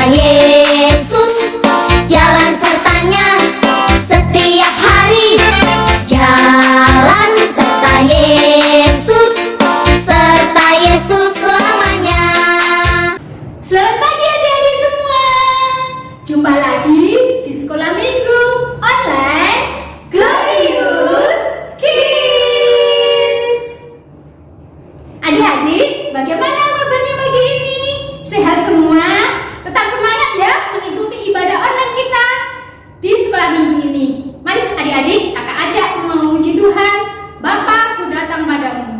Yesus, jalan sertanya setiap hari. Jalan serta Yesus selamanya. Selamat pagi adik-adik semua. Jumpa lagi di Sekolah Minggu Online Glorious Kids. Adik-adik, bagaimana kabarnya pagi ini? Sehat semua? Tetap semangat ya mengikuti ibadah online kita di Sekolah Minggu ini. Mari adik-adik, kakak ajak memuji Tuhan. Bapa, ku datang padamu.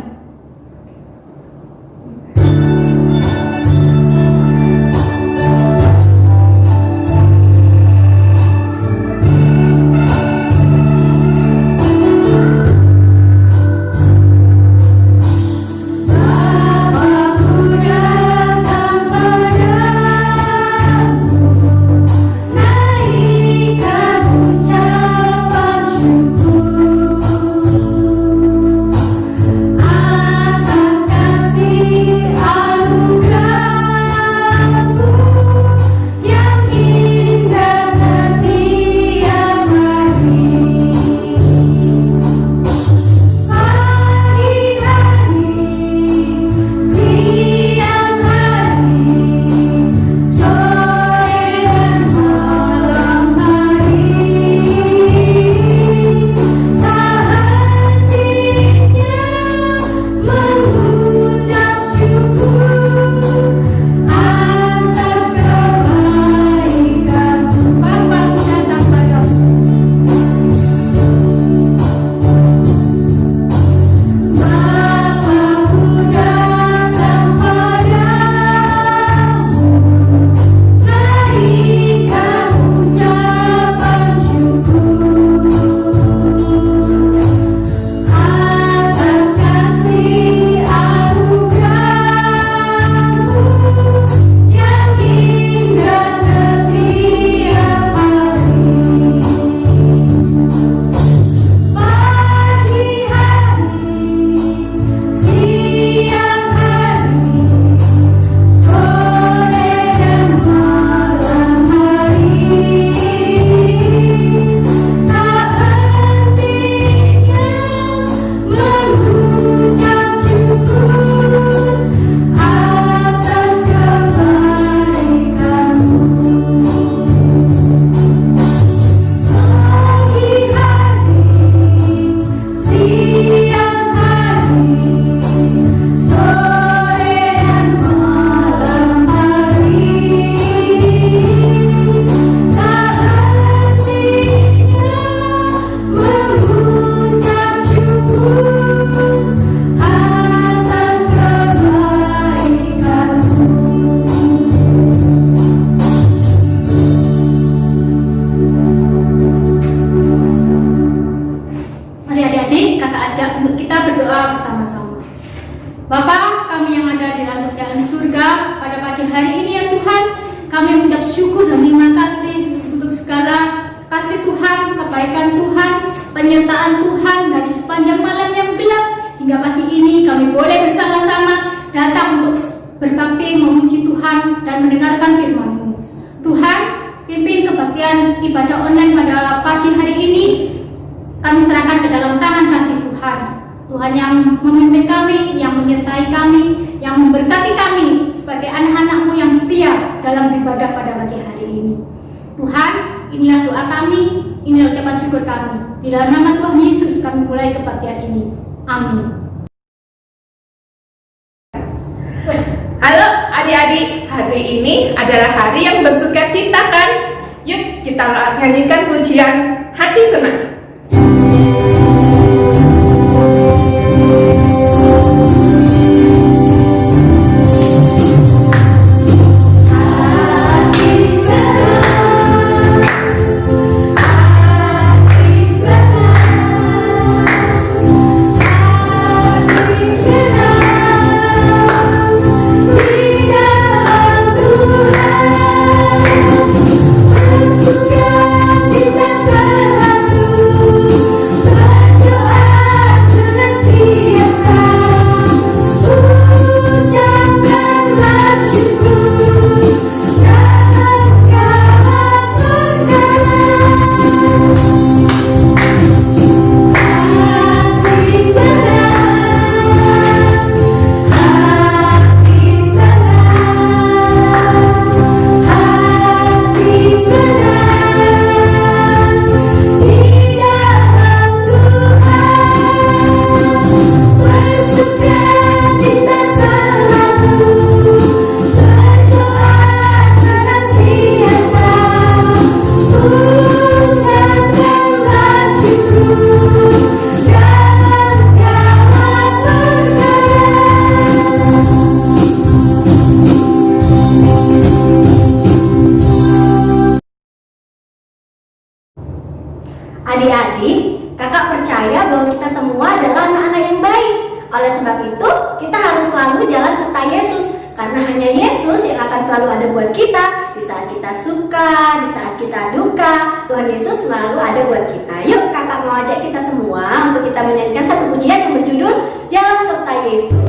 Bapa kami yang ada di dalam kerajaan surga, pada pagi hari ini ya Tuhan, kami mengucap syukur dan terima kasih untuk segala kasih Tuhan, kebaikan Tuhan, penyertaan Tuhan dari sepanjang malam yang gelap hingga pagi ini kami boleh bersama-sama datang untuk berbakti memuji Tuhan dan mendengarkan firman-Mu. Tuhan, pimpin kebaktian ibadah online pada pagi hari ini kami serahkan ke dalam tangan kasih Tuhan. Tuhan yang memimpin kami, yang menyertai kami, yang memberkati kami sebagai anak-anak-Mu yang setia dalam beribadah pada pagi hari ini. Tuhan, inilah doa kami, inilah ucapan syukur kami. Di dalam nama Tuhan Yesus kami mulai kebaktian ini. Amin. Halo adik-adik, hari ini adalah hari yang bersuka cita kan? Yuk kita nyanyikan pujian Hati Senang. Kita selalu ada buat kita. Di saat kita suka, di saat kita duka, Tuhan Yesus selalu ada buat kita. Yuk kakak mau ajak kita semua untuk kita menyanyikan satu pujian yang berjudul Jalan Serta Yesus.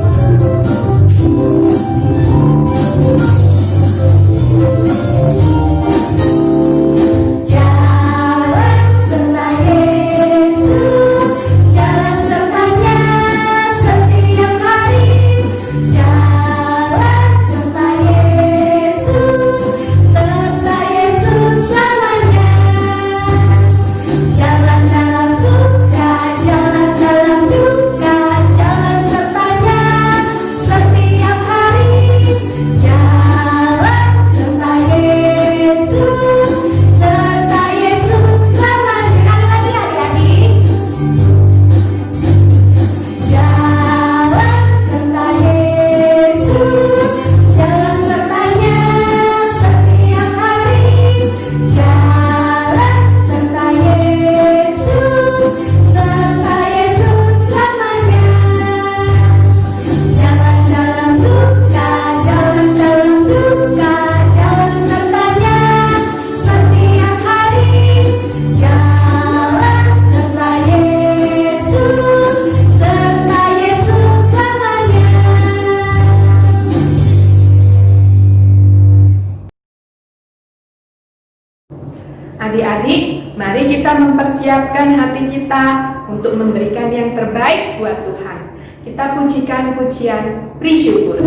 Adik-adik, mari kita mempersiapkan hati kita untuk memberikan yang terbaik buat Tuhan. Kita pujikan pujian bersyukur.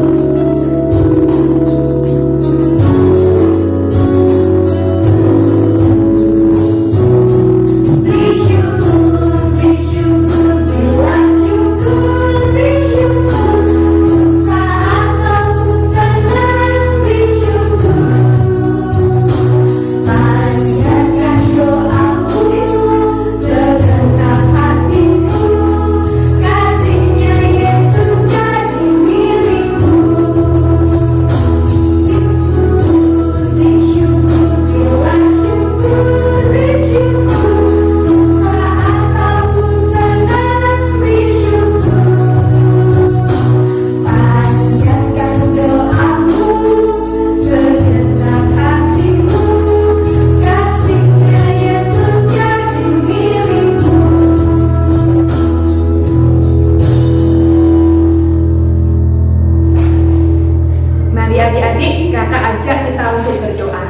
Adik-adik, kakak ajak kita untuk berdoa.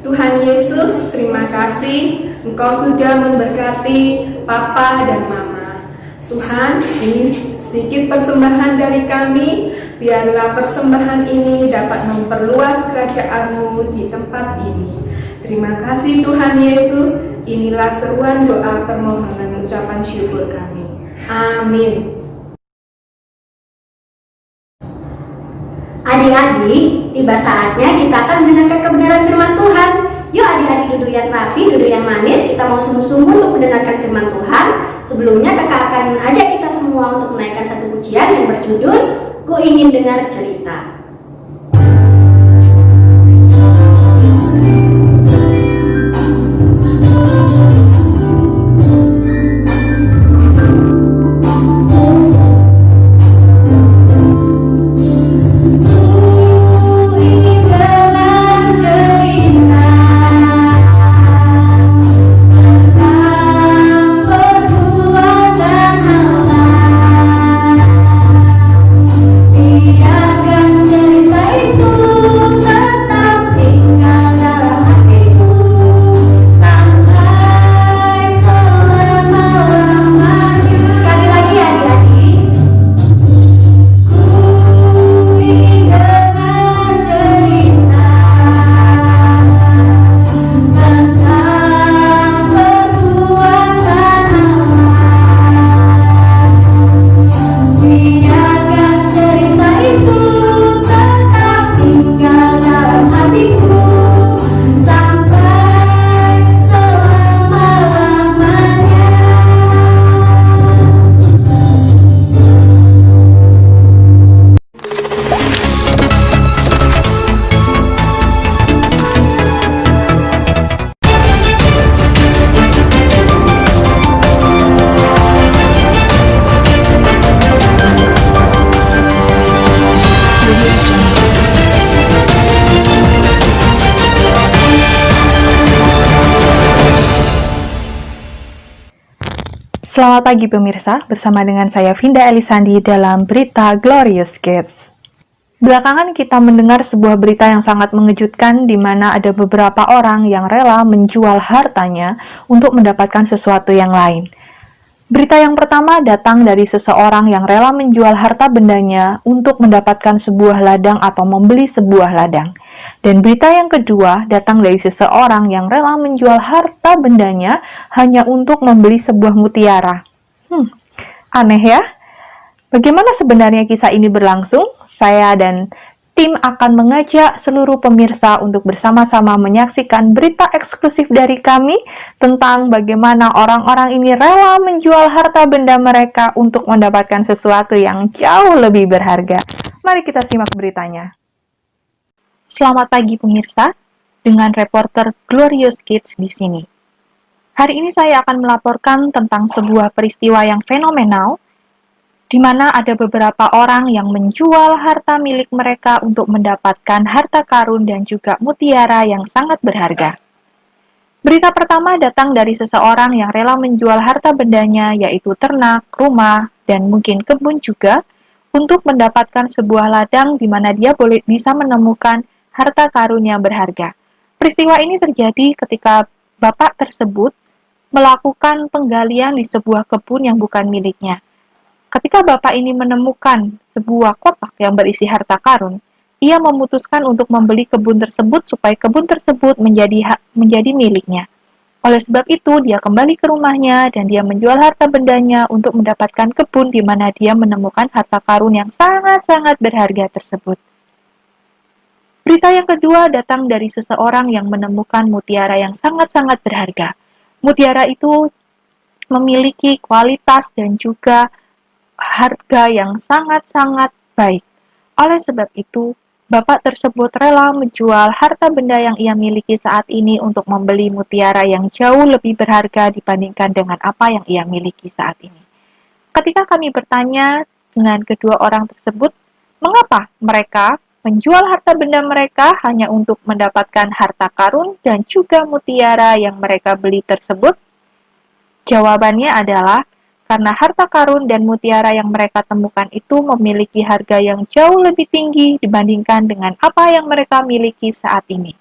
Tuhan Yesus, terima kasih Engkau sudah memberkati Papa dan Mama. Tuhan, ini sedikit persembahan dari kami. Biarlah persembahan ini dapat memperluas kerajaan-Mu di tempat ini. Terima kasih Tuhan Yesus. Inilah seruan doa permohonan ucapan syukur kami. Amin. Adik-adik, tiba saatnya kita akan mendengarkan kebenaran firman Tuhan. Yuk adik-adik duduk yang rapi, duduk yang manis. Kita mau sungguh-sungguh untuk mendengarkan firman Tuhan. Sebelumnya kakak akan ajak kita semua untuk menaikkan satu pujian yang berjudul Ku Ingin Dengar Cerita. Biarkan Selamat pagi pemirsa, bersama dengan saya Vinda Elisandi dalam berita Glorious Kids. Belakangan kita mendengar sebuah berita yang sangat mengejutkan di mana ada beberapa orang yang rela menjual hartanya untuk mendapatkan sesuatu yang lain. Berita yang pertama datang dari seseorang yang rela menjual harta bendanya untuk mendapatkan sebuah ladang atau membeli sebuah ladang. Dan berita yang kedua datang dari seseorang yang rela menjual harta bendanya hanya untuk membeli sebuah mutiara. Aneh ya? Bagaimana sebenarnya kisah ini berlangsung? Saya dan tim akan mengajak seluruh pemirsa untuk bersama-sama menyaksikan berita eksklusif dari kami tentang bagaimana orang-orang ini rela menjual harta benda mereka untuk mendapatkan sesuatu yang jauh lebih berharga. Mari kita simak beritanya. Selamat pagi pemirsa, dengan reporter Glorious Kids di sini. Hari ini saya akan melaporkan tentang sebuah peristiwa yang fenomenal di mana ada beberapa orang yang menjual harta milik mereka untuk mendapatkan harta karun dan juga mutiara yang sangat berharga. Berita pertama datang dari seseorang yang rela menjual harta bendanya, yaitu ternak, rumah, dan mungkin kebun juga, untuk mendapatkan sebuah ladang di mana dia bisa menemukan harta karun yang berharga. Peristiwa ini terjadi ketika bapak tersebut melakukan penggalian di sebuah kebun yang bukan miliknya. Ketika bapak ini menemukan sebuah kotak yang berisi harta karun, ia memutuskan untuk membeli kebun tersebut supaya kebun tersebut menjadi miliknya. Oleh sebab itu, dia kembali ke rumahnya dan dia menjual harta bendanya untuk mendapatkan kebun di mana dia menemukan harta karun yang sangat-sangat berharga tersebut. Berita yang kedua datang dari seseorang yang menemukan mutiara yang sangat-sangat berharga. Mutiara itu memiliki kualitas dan juga harga yang sangat-sangat baik. Oleh sebab itu, bapak tersebut rela menjual harta benda yang ia miliki saat ini untuk membeli mutiara yang jauh lebih berharga dibandingkan dengan apa yang ia miliki saat ini. Ketika kami bertanya dengan kedua orang tersebut, mengapa mereka menjual harta benda mereka hanya untuk mendapatkan harta karun dan juga mutiara yang mereka beli tersebut? Jawabannya adalah karena harta karun dan mutiara yang mereka temukan itu memiliki harga yang jauh lebih tinggi dibandingkan dengan apa yang mereka miliki saat ini.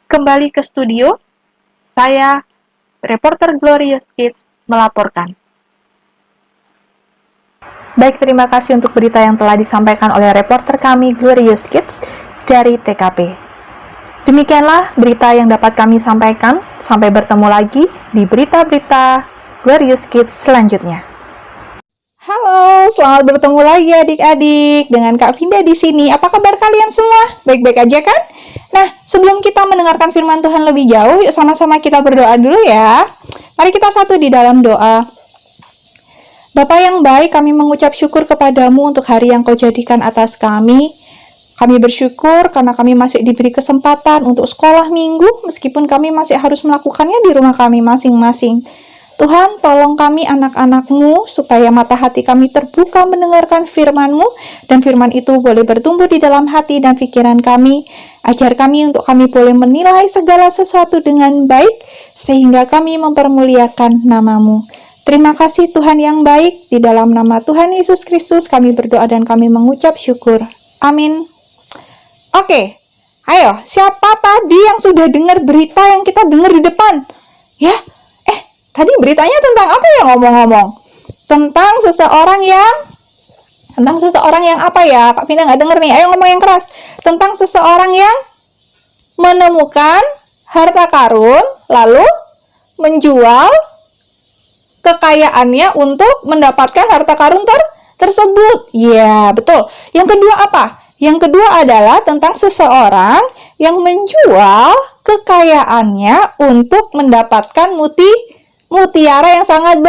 Kembali ke studio, saya, reporter Glorious Kids, melaporkan. Baik, terima kasih untuk berita yang telah disampaikan oleh reporter kami Glorious Kids dari TKP. Demikianlah berita yang dapat kami sampaikan. Sampai bertemu lagi di berita-berita Glorious Kids selanjutnya. Halo, selamat bertemu lagi adik-adik dengan Kak Vinda di sini. Apa kabar kalian semua? Baik-baik aja kan? Nah, sebelum kita mendengarkan firman Tuhan lebih jauh, yuk sama-sama kita berdoa dulu ya. Mari kita satu di dalam doa. Bapa yang baik, kami mengucap syukur kepadamu untuk hari yang kau jadikan atas kami. Kami bersyukur karena kami masih diberi kesempatan untuk sekolah minggu, meskipun kami masih harus melakukannya di rumah kami masing-masing. Tuhan, tolong kami anak-anak-Mu, supaya mata hati kami terbuka mendengarkan firman-Mu, dan firman itu boleh bertumbuh di dalam hati dan pikiran kami. Ajar kami untuk kami boleh menilai segala sesuatu dengan baik, sehingga kami mempermuliakan nama-Mu. Terima kasih Tuhan yang baik, di dalam nama Tuhan Yesus Kristus kami berdoa dan kami mengucap syukur. Amin. Oke, ayo, siapa tadi yang sudah dengar berita yang kita dengar di depan? Ya, tadi beritanya tentang apa ya ngomong-ngomong? Tentang seseorang yang apa ya? Kak Vina nggak denger nih, ayo ngomong yang keras. Tentang seseorang yang menemukan harta karun, lalu menjual kekayaannya untuk mendapatkan harta karun tersebut. Ya, betul. Yang kedua apa? Yang kedua adalah tentang seseorang yang menjual kekayaannya untuk mendapatkan mutiara yang sangat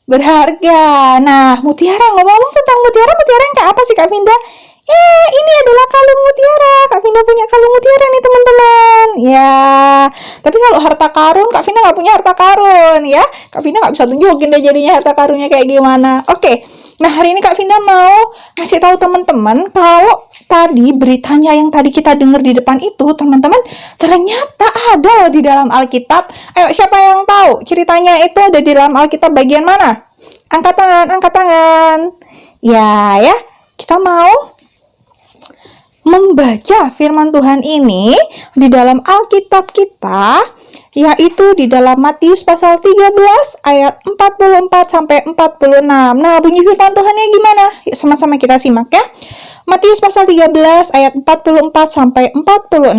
berharga. Nah, mutiara, ngomong-ngomong tentang mutiara yang kayak apa sih Kak Vinda? Ini adalah kalung mutiara. Kak Vinda punya kalung mutiara nih teman-teman. Ya, tapi kalau harta karun, Kak Vinda nggak punya harta karun ya. Kak Vinda nggak bisa tunjukin deh jadinya harta karunnya kayak gimana. Oke. Nah, hari ini Kak Vinda mau ngasih tahu teman-teman kalau tadi beritanya yang tadi kita dengar di depan itu, teman-teman, ternyata ada loh di dalam Alkitab. Ayo, siapa yang tahu ceritanya itu ada di dalam Alkitab bagian mana? Angkat tangan, angkat tangan. Ya, kita mau membaca firman Tuhan ini di dalam Alkitab kita, yaitu di dalam Matius pasal 13 ayat 44 sampai 46. Nah, bunyi firman Tuhannya gimana? Yuk, sama-sama kita simak ya. Matius pasal 13 ayat 44 sampai 46.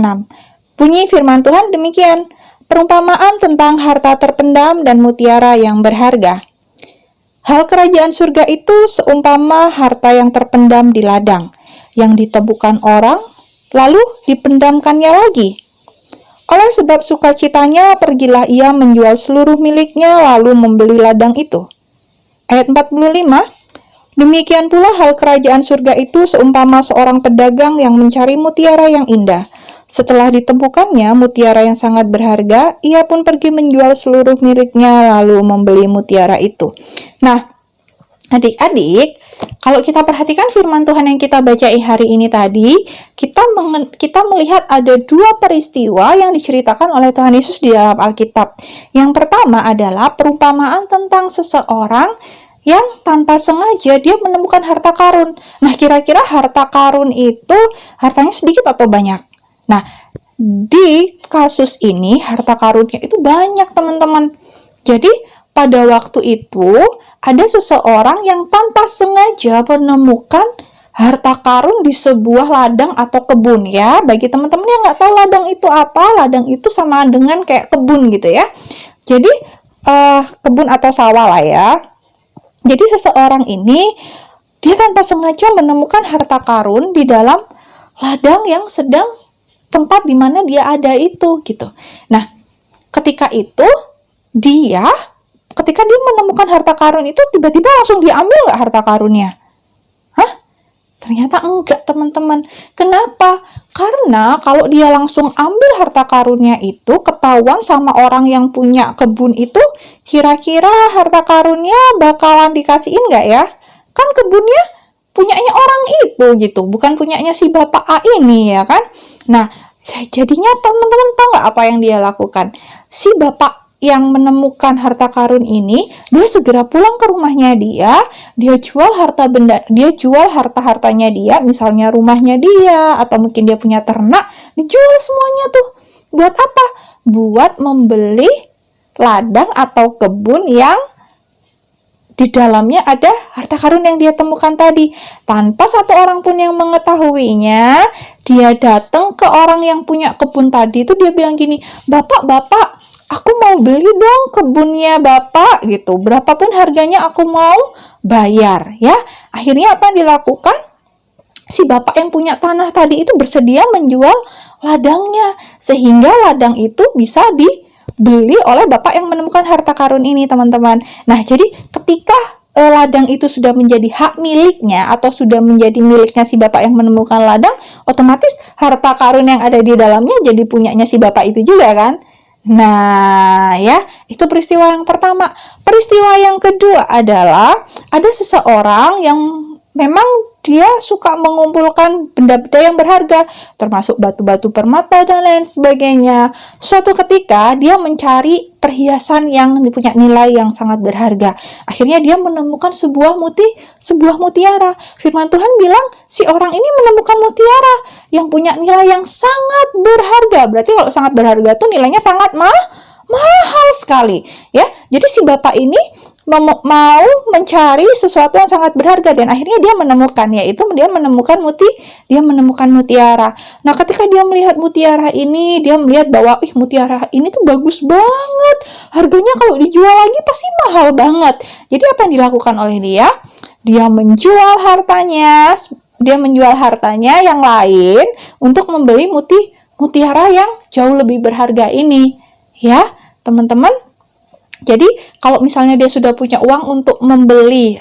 Bunyi firman Tuhan demikian. Perumpamaan tentang harta terpendam dan mutiara yang berharga. Hal kerajaan surga itu seumpama harta yang terpendam di ladang, yang ditemukan orang, lalu dipendamkannya lagi. Oleh sebab sukacitanya, pergilah ia menjual seluruh miliknya, lalu membeli ladang itu. Ayat 45, demikian pula hal kerajaan surga itu seumpama seorang pedagang yang mencari mutiara yang indah. Setelah ditemukannya mutiara yang sangat berharga, ia pun pergi menjual seluruh miliknya, lalu membeli mutiara itu. Nah, adik-adik, kalau kita perhatikan firman Tuhan yang kita bacain hari ini tadi, kita melihat ada dua peristiwa yang diceritakan oleh Tuhan Yesus di dalam Alkitab. Yang pertama adalah perumpamaan tentang seseorang yang tanpa sengaja dia menemukan harta karun. Nah, kira-kira harta karun itu hartanya sedikit atau banyak? Nah, di kasus ini harta karunnya itu banyak, teman-teman. Jadi, pada waktu itu ada seseorang yang tanpa sengaja menemukan harta karun di sebuah ladang atau kebun ya. Bagi teman-teman yang nggak tahu ladang itu apa, ladang itu sama dengan kayak kebun gitu ya. Jadi kebun atau sawah lah ya. Jadi seseorang ini dia tanpa sengaja menemukan harta karun di dalam ladang yang sedang tempat di mana dia ada itu gitu. Nah, ketika dia menemukan harta karun itu, tiba-tiba langsung diambil nggak harta karunnya? Hah? Ternyata enggak, teman-teman. Kenapa? Karena kalau dia langsung ambil harta karunnya itu, ketahuan sama orang yang punya kebun itu, kira-kira harta karunnya bakalan dikasihin nggak ya? Kan kebunnya punyanya orang itu gitu, bukan punyanya si Bapak A ini ya kan? Nah, jadinya teman-teman tahu nggak apa yang dia lakukan? Si Bapak yang menemukan harta karun ini, dia segera pulang ke rumahnya dia jual harta-hartanya dia, misalnya rumahnya dia, atau mungkin dia punya ternak, dijual semuanya tuh. Buat apa? Buat membeli ladang atau kebun yang di dalamnya ada harta karun yang dia temukan tadi. Tanpa satu orang pun yang mengetahuinya, dia datang ke orang yang punya kebun tadi itu, dia bilang gini, Bapak, aku mau beli dong kebunnya Bapak gitu. Berapapun harganya aku mau bayar ya. Akhirnya apa yang dilakukan? Si Bapak yang punya tanah tadi itu bersedia menjual ladangnya, sehingga ladang itu bisa dibeli oleh Bapak yang menemukan harta karun ini, teman-teman. Nah, jadi ketika ladang itu sudah menjadi hak miliknya atau sudah menjadi miliknya si Bapak yang menemukan ladang, otomatis harta karun yang ada di dalamnya jadi punyanya si Bapak itu juga kan? Nah, ya, itu peristiwa yang pertama. Peristiwa yang kedua adalah ada seseorang yang memang dia suka mengumpulkan benda-benda yang berharga, termasuk batu-batu permata dan lain sebagainya. Suatu ketika dia mencari perhiasan yang punya nilai yang sangat berharga. Akhirnya dia menemukan sebuah mutiara. Firman Tuhan bilang si orang ini menemukan mutiara yang punya nilai yang sangat berharga. Berarti kalau sangat berharga tuh nilainya sangat mahal sekali, ya. Jadi si Bapak ini mau mencari sesuatu yang sangat berharga dan akhirnya dia menemukan, yaitu dia menemukan mutiara. Nah, ketika dia melihat mutiara ini, dia melihat bahwa mutiara ini tuh bagus banget. Harganya kalau dijual lagi pasti mahal banget. Jadi apa yang dilakukan oleh dia? Dia menjual hartanya yang lain untuk membeli mutiara yang jauh lebih berharga ini. Ya, teman-teman. Jadi kalau misalnya dia sudah punya uang untuk membeli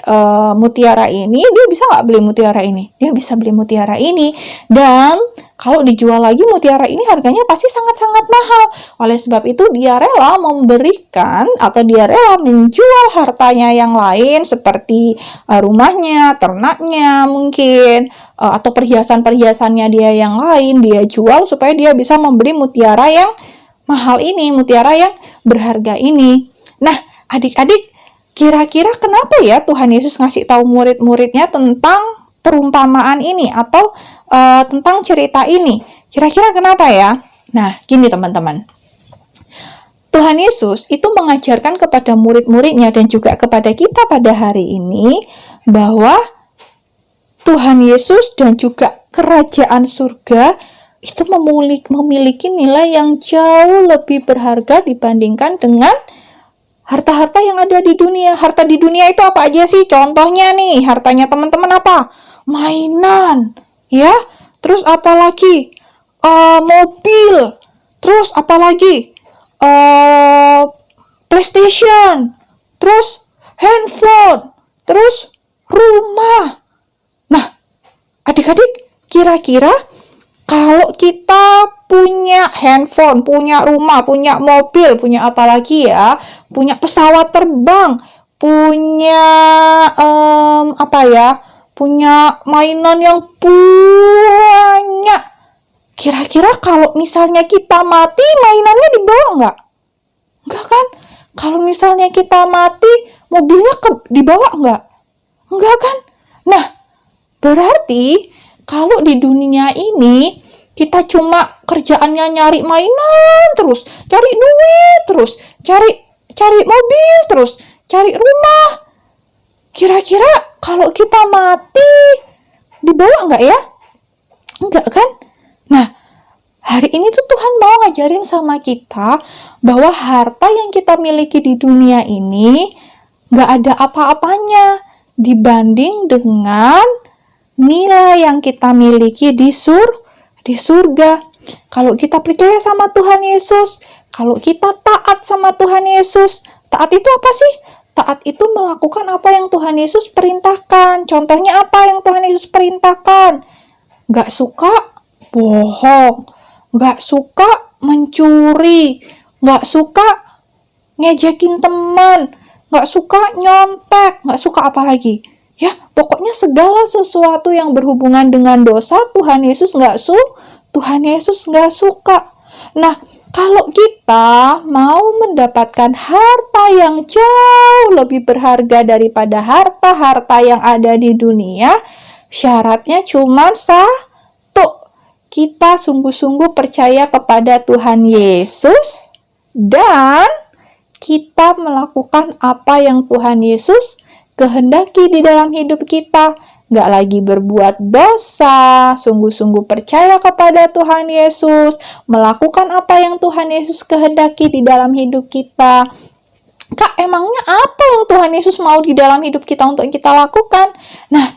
mutiara ini, dia bisa nggak beli mutiara ini? Dia bisa beli mutiara ini. Dan kalau dijual lagi mutiara ini harganya pasti sangat-sangat mahal. Oleh sebab itu dia rela memberikan atau dia rela menjual hartanya yang lain seperti rumahnya, ternaknya mungkin, atau perhiasan-perhiasannya dia yang lain dia jual supaya dia bisa membeli mutiara yang mahal ini, mutiara yang berharga ini. Nah, adik-adik, kira-kira kenapa ya Tuhan Yesus ngasih tahu murid-muridnya tentang perumpamaan ini atau tentang cerita ini? Kira-kira kenapa ya? Nah, gini teman-teman. Tuhan Yesus itu mengajarkan kepada murid-muridnya dan juga kepada kita pada hari ini bahwa Tuhan Yesus dan juga kerajaan surga itu memiliki nilai yang jauh lebih berharga dibandingkan dengan harta-harta yang ada di dunia. Harta di dunia itu apa aja sih? Contohnya nih, hartanya teman-teman apa? Mainan, ya. Terus apa lagi? Mobil. Terus apa lagi? PlayStation. Terus handphone. Terus rumah. Nah, adik-adik, kira-kira kalau kita punya handphone, punya rumah, punya mobil, punya apa lagi ya? Punya pesawat terbang, punya punya mainan yang banyak. Kira-kira kalau misalnya kita mati, mainannya dibawa nggak? Enggak kan? Kalau misalnya kita mati, mobilnya dibawa nggak? Enggak kan? Nah, berarti kalau di dunia ini kita cuma kerjaannya nyari mainan terus, cari duit terus, cari mobil terus, cari rumah. Kira-kira kalau kita mati dibawa nggak ya? Enggak kan? Nah, hari ini tuh Tuhan mau ngajarin sama kita bahwa harta yang kita miliki di dunia ini nggak ada apa-apanya dibanding dengan nilai yang kita miliki di surga. Kalau kita percaya sama Tuhan Yesus, kalau kita taat sama Tuhan Yesus, taat itu apa sih? Taat itu melakukan apa yang Tuhan Yesus perintahkan. Contohnya apa yang Tuhan Yesus perintahkan? Gak suka bohong, gak suka mencuri, gak suka ngejekin teman, gak suka nyontek, gak suka apa lagi? Ya, pokoknya segala sesuatu yang berhubungan dengan dosa Tuhan Yesus nggak suka. Nah, kalau kita mau mendapatkan harta yang jauh lebih berharga daripada harta-harta yang ada di dunia, syaratnya cuma satu. Kita sungguh-sungguh percaya kepada Tuhan Yesus dan kita melakukan apa yang Tuhan Yesus kehendaki di dalam hidup kita, nggak lagi berbuat dosa, sungguh-sungguh percaya kepada Tuhan Yesus, melakukan apa yang Tuhan Yesus kehendaki di dalam hidup kita. Kak, emangnya apa yang Tuhan Yesus mau di dalam hidup kita untuk kita lakukan? Nah,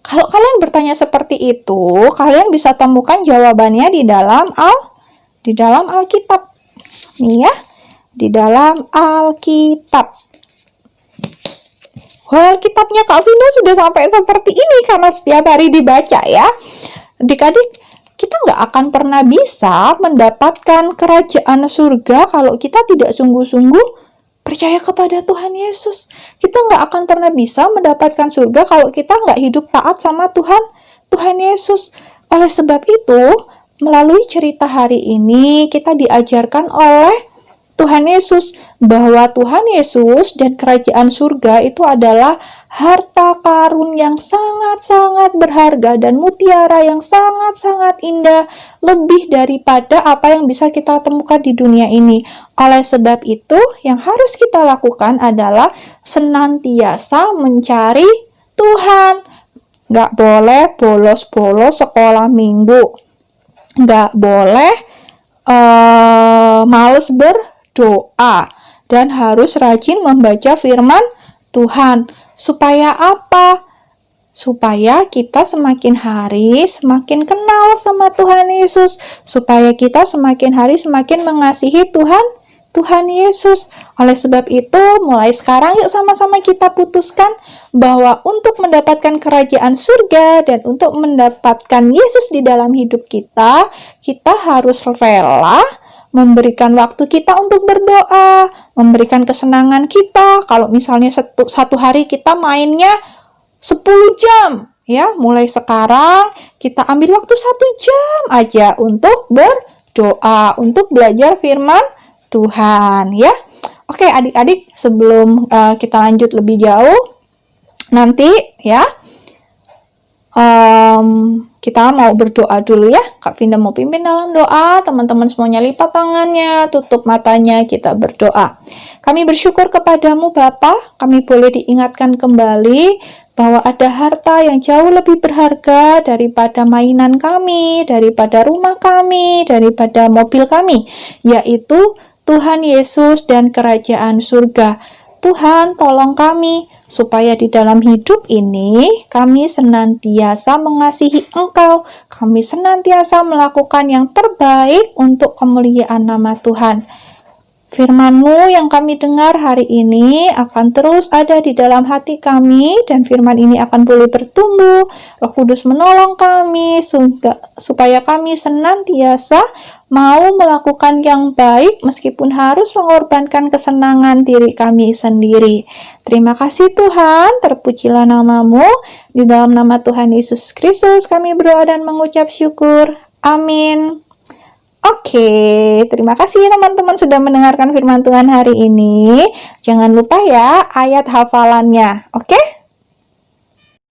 kalau kalian bertanya seperti itu, kalian bisa temukan jawabannya di dalam Alkitab. Nih ya, di dalam Alkitab. Well, kitabnya Kak Vinda sudah sampai seperti ini karena setiap hari dibaca ya. Adik-adik, kita nggak akan pernah bisa mendapatkan kerajaan surga kalau kita tidak sungguh-sungguh percaya kepada Tuhan Yesus. Kita nggak akan pernah bisa mendapatkan surga kalau kita nggak hidup taat sama Tuhan Yesus. Oleh sebab itu, melalui cerita hari ini, kita diajarkan oleh Tuhan Yesus bahwa Tuhan Yesus dan kerajaan surga itu adalah harta karun yang sangat-sangat berharga dan mutiara yang sangat-sangat indah, lebih daripada apa yang bisa kita temukan di dunia ini. Oleh sebab itu, yang harus kita lakukan adalah senantiasa mencari Tuhan. Nggak boleh bolos-bolos sekolah minggu. Nggak boleh males berdoa. Dan harus rajin membaca firman Tuhan. Supaya apa? Supaya kita semakin hari semakin kenal sama Tuhan Yesus. Supaya kita semakin hari semakin mengasihi Tuhan Yesus. Oleh sebab itu, mulai sekarang yuk sama-sama kita putuskan bahwa untuk mendapatkan kerajaan surga dan untuk mendapatkan Yesus di dalam hidup kita, kita harus rela memberikan waktu kita untuk berdoa, memberikan kesenangan kita. Kalau misalnya satu hari kita mainnya 10 jam, ya, mulai sekarang kita ambil waktu 1 jam aja untuk berdoa, untuk belajar firman Tuhan, ya. Oke, adik-adik, sebelum kita lanjut lebih jauh, nanti ya kita mau berdoa dulu ya. Kak Vinda mau pimpin dalam doa. Teman-teman semuanya lipat tangannya, tutup matanya, kita berdoa. Kami bersyukur kepadamu Bapa, kami boleh diingatkan kembali bahwa ada harta yang jauh lebih berharga daripada mainan kami, daripada rumah kami, daripada mobil kami, yaitu Tuhan Yesus dan kerajaan surga. Tuhan, tolong kami supaya di dalam hidup ini kami senantiasa mengasihi Engkau, kami senantiasa melakukan yang terbaik untuk kemuliaan nama Tuhan. Firman-Mu yang kami dengar hari ini akan terus ada di dalam hati kami, dan firman ini akan boleh bertumbuh. Roh Kudus menolong kami supaya kami senantiasa mau melakukan yang baik meskipun harus mengorbankan kesenangan diri kami sendiri. Terima kasih Tuhan, terpujilah nama-Mu. Di dalam nama Tuhan Yesus Kristus kami berdoa dan mengucap syukur. Amin. Oke, terima kasih teman-teman sudah mendengarkan firman Tuhan hari ini. Jangan lupa ya ayat hafalannya, oke?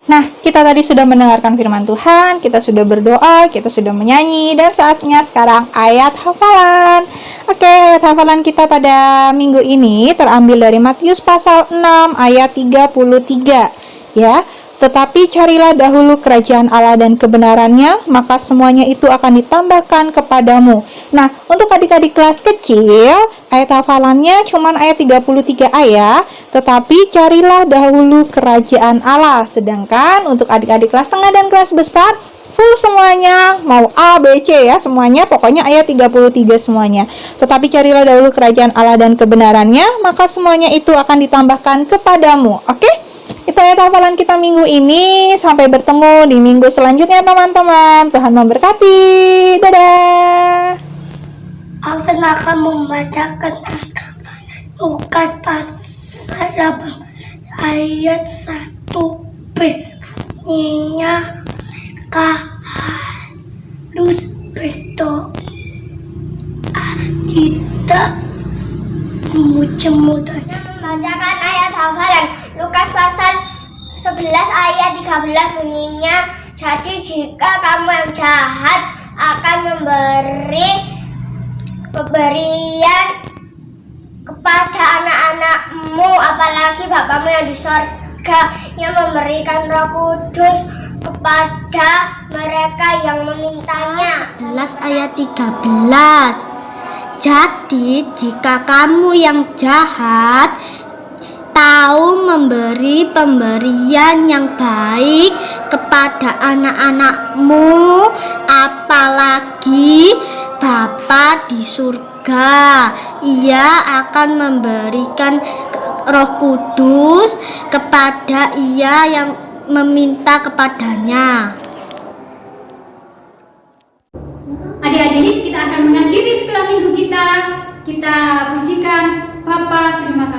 Nah, kita tadi sudah mendengarkan firman Tuhan, kita sudah berdoa, kita sudah menyanyi, dan saatnya sekarang ayat hafalan. Oke, ayat hafalan kita pada minggu ini terambil dari Matius pasal 6 ayat 33, ya. Tetapi carilah dahulu kerajaan Allah dan kebenarannya, maka semuanya itu akan ditambahkan kepadamu. Nah, untuk adik-adik kelas kecil, ayat hafalannya cuma ayat 33 ayat, tetapi carilah dahulu kerajaan Allah. Sedangkan untuk adik-adik kelas tengah dan kelas besar, full semuanya, mau A, B, C ya, semuanya, pokoknya ayat 33 semuanya. Tetapi carilah dahulu kerajaan Allah dan kebenarannya, maka semuanya itu akan ditambahkan kepadamu. Oke? Itu ayat hafalan kita minggu ini. Sampai bertemu di minggu selanjutnya teman-teman. Tuhan memberkati. Dadah. Alvin akan membacakan Lukas pasal 8 ayat 1b. Bunyinya mereka harus berdoa, tidak jemu-jemu. Membacakan ayat hafalan Lukas pasal 11 ayat 13 bunyinya, jadi jika kamu yang jahat akan memberi pemberian kepada anak-anakmu, apalagi Bapamu yang di sorga yang memberikan Roh Kudus kepada mereka yang memintanya. 11 ayat 13. Jadi jika kamu yang jahat tahu memberi pemberian yang baik kepada anak-anakmu, apalagi Bapa di surga, Ia akan memberikan Roh Kudus kepada ia yang meminta kepadanya. Adik-adik, kita akan mengakhiri sekolah minggu kita. Kita pujikan Bapa, terima kasih.